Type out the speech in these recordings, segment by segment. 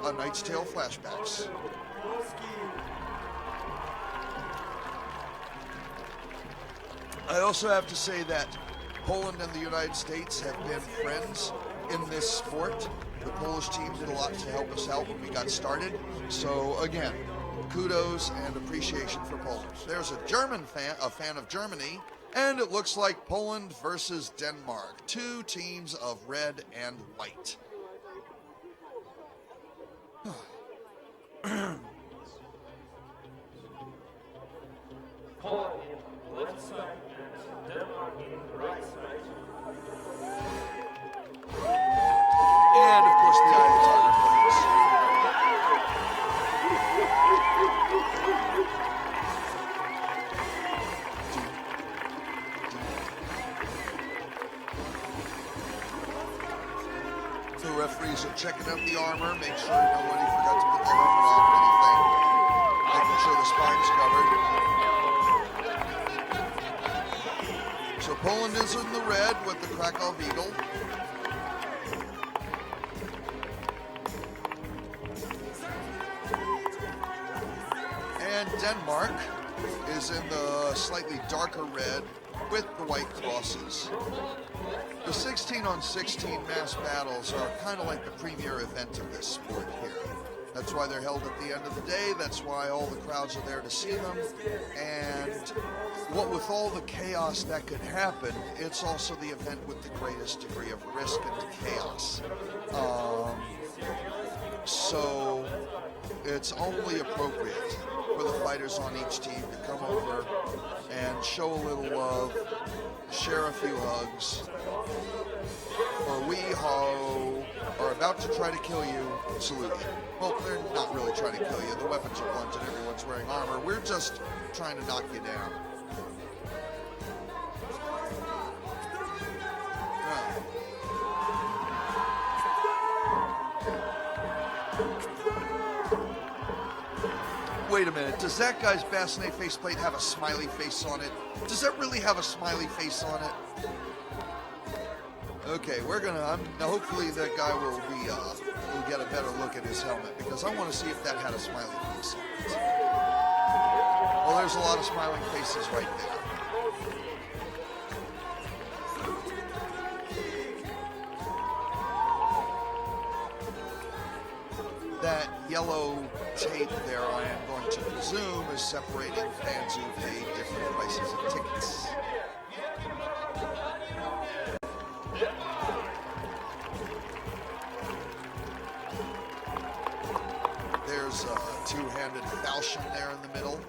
A Knight's Tale flashbacks. I also have to say that Poland and the United States have been friends in this sport. The Polish team did a lot to help us out when we got started. So again, kudos and appreciation for Poland. There's a German fan, a fan of Germany, and it looks like Poland versus Denmark. Two teams of red and white. Poland in left side and Denmark in right side. And of course the Eye of the Tiger plays. The referees are checking out the armor, make sure nobody forgot to put the helmet on or anything. Making sure the spine's covered. So Poland is in the red with the Krakow Eagle. And Denmark is in the slightly darker red with the white crosses. The 16-on-16 mass battles are kind of like the premier event of this sport here. That's why they're held at the end of the day. That's why all the crowds are there to see them. And what with all the chaos that could happen, it's also the event with the greatest degree of risk and chaos. So it's only appropriate for the fighters on each team to come over and show a little love, share a few hugs, or we ho are about to try to kill you, salute you. Well, they're not really trying to kill you. The weapons are blunt and everyone's wearing armor. We're just trying to knock you down. Wait a minute, does that guy's bassinet faceplate have a smiley face on it? Does that really have a smiley face on it? Okay, we're gonna, hopefully that guy will get a better look at his helmet, because I want to see if that had a smiley face on it. Well, there's a lot of smiling faces right there. That yellow tape there, I am going to presume, is separating fans who pay different prices of tickets. There's a two-handed falchion there in the middle.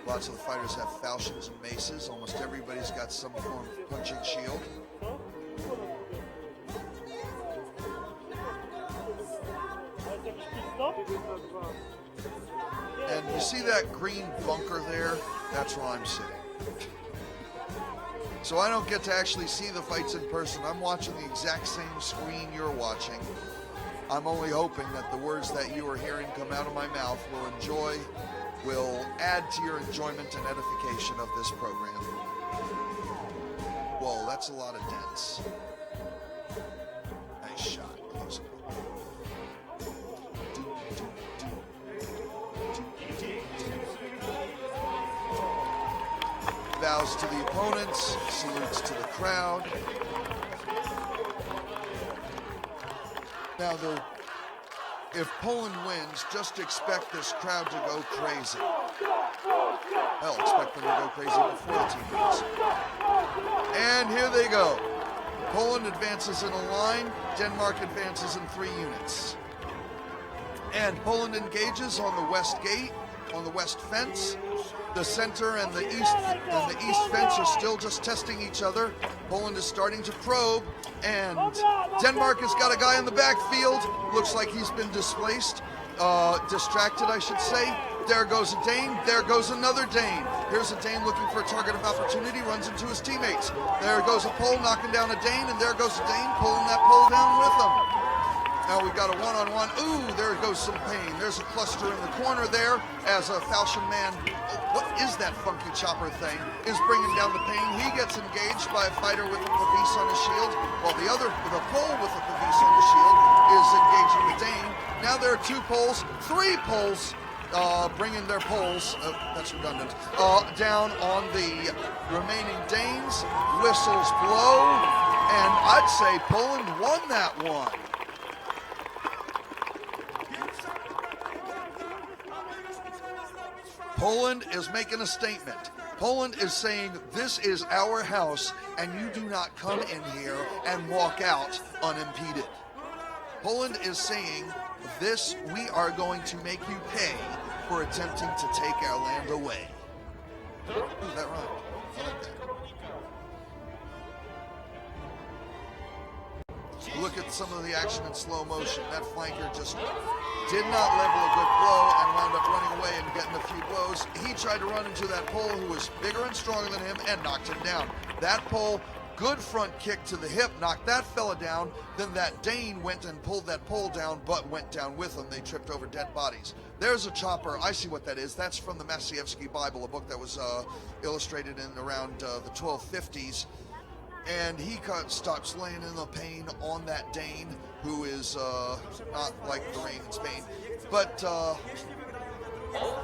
Lots of the fighters have falchions and maces. Almost everybody's got some form of punching shield. And you see that green bunker there? That's where I'm sitting. So I don't get to actually see the fights in person. I'm watching the exact same screen you're watching. I'm only hoping that the words that you are hearing come out of my mouth will add to your enjoyment and edification of this program. Whoa, that's a lot of dents. Nice shot. Bows to the opponents, salutes to the crowd. Now, if Poland wins, just expect this crowd to go crazy. Hell, expect them to go crazy before the team wins. And here they go. Poland advances in a line, Denmark advances in 3 units. And Poland engages on the west gate, on the west fence. The center and the east fence are still just testing each other. Poland is starting to probe, and Denmark has got a guy in the backfield. Looks like he's been displaced, distracted, I should say. There goes a Dane. There goes another Dane. Here's a Dane looking for a target of opportunity, runs into his teammates. There goes a Pole knocking down a Dane, and there goes a Dane pulling that Pole down with him. Now we've got a one-on-one. Ooh, there goes some pain. There's a cluster in the corner there as a falchion man, what is that funky chopper thing, is bringing down the pain. He gets engaged by a fighter with a pavis on his shield, while the pole with a pavis on the shield is engaging the Dane. Now there are 2 poles, 3 poles, bringing their poles, that's redundant, down on the remaining Danes. Whistles blow, and I'd say Poland won that one. Poland is making a statement. Poland is saying, this is our house, and you do not come in here and walk out unimpeded. Poland is saying, this, we are going to make you pay for attempting to take our land away. Ooh, that rhymed. I like that. Look at some of the action in slow motion. That flanker just did not level a good blow and wound up running away and getting a few blows. He tried to run into that Pole who was bigger and stronger than him and knocked him down. That Pole, good front kick to the hip, knocked that fella down. Then that Dane went and pulled that Pole down, but went down with him. They tripped over dead bodies. There's a chopper. I see what that is. That's from the Maciejewski Bible, a book that was illustrated in around the 1250s. And he stops laying in the pain on that Dane, who is not like the rain in Spain, but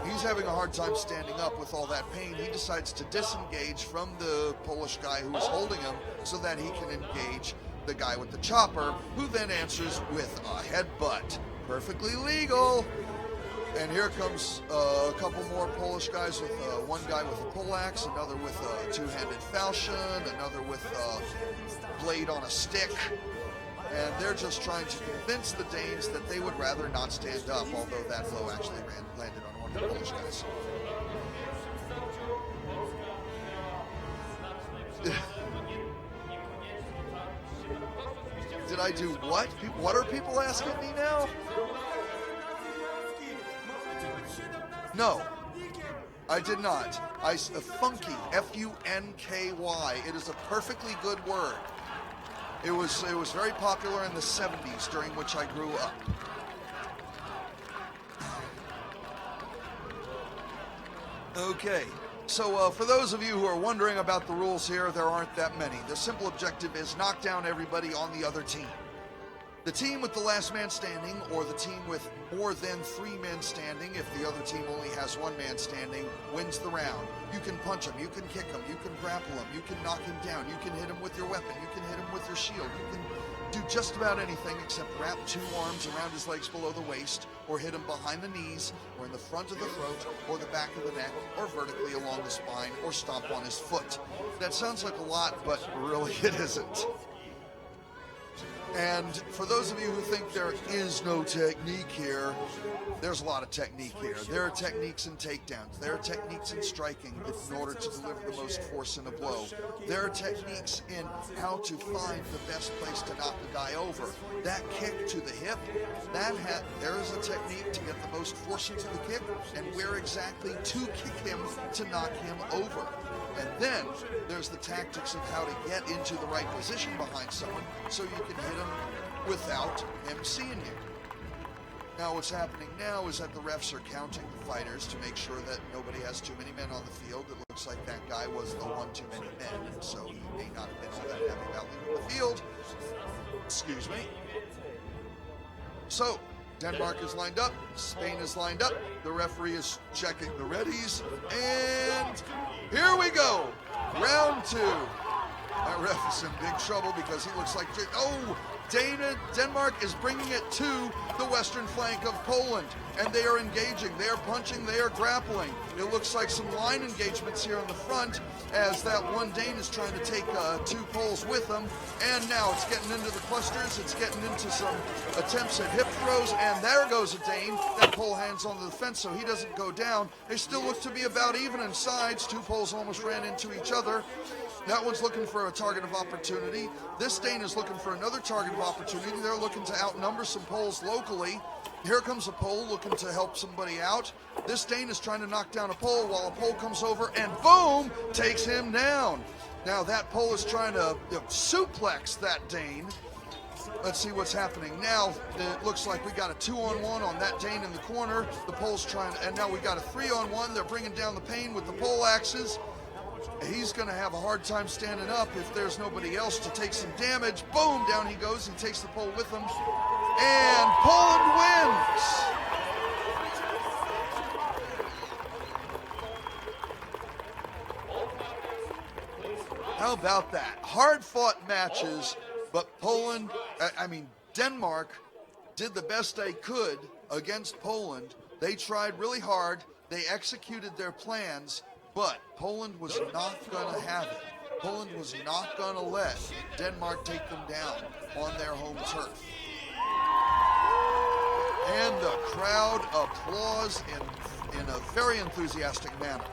he's having a hard time standing up with all that pain. He decides to disengage from the Polish guy who's holding him so that he can engage the guy with the chopper, who then answers with a headbutt. Perfectly legal. And here comes a couple more Polish guys with one guy with a poleaxe, another with a two-handed falchion, another with a blade on a stick. And they're just trying to convince the Danes that they would rather not stand up, although that blow actually landed on one of the Polish guys. Did I do what? What are people asking me now? No, I did not. Funky, F-U-N-K-Y. It is a perfectly good word. It was very popular in the 70s, during which I grew up. Okay, so for those of you who are wondering about the rules here, there aren't that many. The simple objective is knock down everybody on the other team. The team with the last man standing, or the team with more than 3 men standing, if the other team only has 1 man standing, wins the round. You can punch him, you can kick him, you can grapple him, you can knock him down, you can hit him with your weapon, you can hit him with your shield, you can do just about anything except wrap 2 arms around his legs below the waist, or hit him behind the knees, or in the front of the throat, or the back of the neck, or vertically along the spine, or stomp on his foot. That sounds like a lot, but really it isn't. And for those of you who think there is no technique here, there's a lot of technique here. There are techniques in takedowns. There are techniques in striking in order to deliver the most force in a blow. There are techniques in how to find the best place to knock the guy over. That kick to the hip, there is a technique to get the most force into the kick, and where exactly to kick him to knock him over. And then there's the tactics of how to get into the right position behind someone so you can hit him without him seeing you. Now what's happening now is that the refs are counting the fighters to make sure that nobody has too many men on the field. It looks like that guy was the one too many men, so he may not have been all that happy about leaving the field. Excuse me. So, Denmark is lined up, Spain is lined up, the referee is checking the readies, and here we go, round 2. That ref is in big trouble because he looks like, Denmark is bringing it to the western flank of Poland, and they are engaging, they are punching, they are grappling. It looks like some line engagements here in the front as that one Dane is trying to take 2 Poles with them, and now it's getting into the clusters, it's getting into some attempts at hip throws, and there goes a Dane. That Pole hands on the fence so he doesn't go down. They still look to be about even in sides. 2 Poles almost ran into each other. That one's looking for a target of opportunity. This Dane is looking for another target of opportunity. They're looking to outnumber some Poles locally. Here comes a Pole looking to help somebody out. This Dane is trying to knock down a Pole while a Pole comes over and boom, takes him down. Now that Pole is trying to suplex that Dane. Let's see what's happening now. It looks like we got a 2-on-1 on that Dane in the corner. The Pole's trying, and now we got a 3-on-1. They're bringing down the pain with the pole axes. He's going to have a hard time standing up if there's nobody else to take some damage. Boom, down he goes. He takes the Pole with him. And Poland wins. about that. Hard-fought matches, but Denmark did the best they could against Poland. They tried really hard. They executed their plans, but Poland was not going to have it. Poland was not going to let Denmark take them down on their home turf. And the crowd applauds in a very enthusiastic manner.